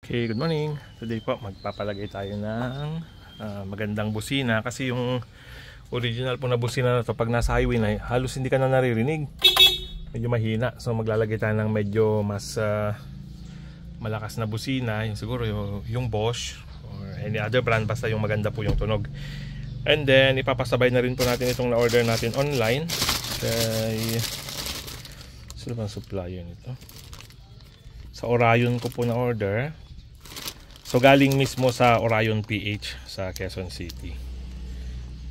Okay, good morning. Today po magpapalagay tayo ng magandang busina kasi yung original po na busina na to pag nasa highway na halos hindi ka na naririnig. Medyo mahina. So maglalagay tayo ng medyo mas malakas na busina, yung siguro yung Bosch or any other brand basta yung maganda po yung tunog. And then ipapasabay na rin po natin itong na-order natin online kay sino bang supplier nito? Sa Orion ko po na order. So galing mismo sa Orion PH sa Quezon City.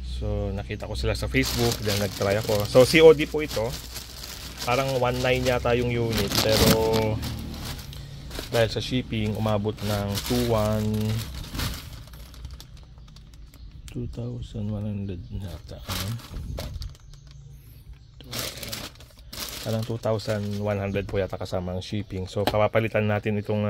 So nakita ko sila sa Facebook, then nagtry ako. So COD po ito. Parang 1.9 yata yung unit, pero dahil sa shipping umabot ng 2,100 yata. Parang 2,100 po yata kasama ang shipping. So papapalitan natin itong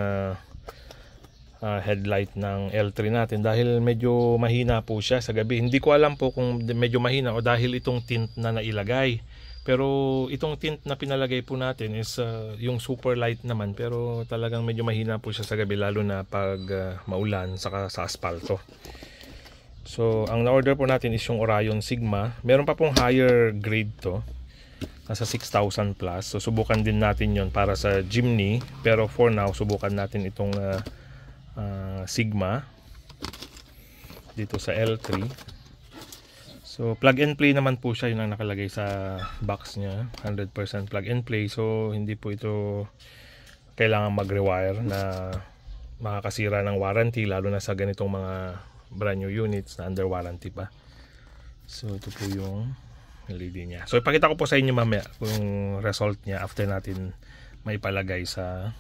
headlight ng L3 natin dahil medyo mahina po siya sa gabi. Hindi ko alam po kung medyo mahina o dahil itong tint na nailagay. Pero itong tint na pinalagay po natin is yung super light naman, pero talagang medyo mahina po siya sa gabi lalo na pag maulan saka sa asfalto. So ang na-order po natin is yung Orion Sigma. Meron pa pong higher grade to. Nasa 6,000 plus. So subukan din natin yon para sa Jimny. Pero for now, subukan natin itong Sigma dito sa L3. So plug and play naman po siya, yun ang nakalagay sa box niya, 100% plug and play. So hindi po ito kailangan mag-rewire na makakasira ng warranty, lalo na sa ganitong mga brand new units na under warranty pa. So ito po yung LED niya. So ipakita ko po sa inyo mamaya yung result niya after natin maipalagay sa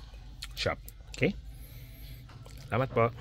shop. Okay? Salamat po.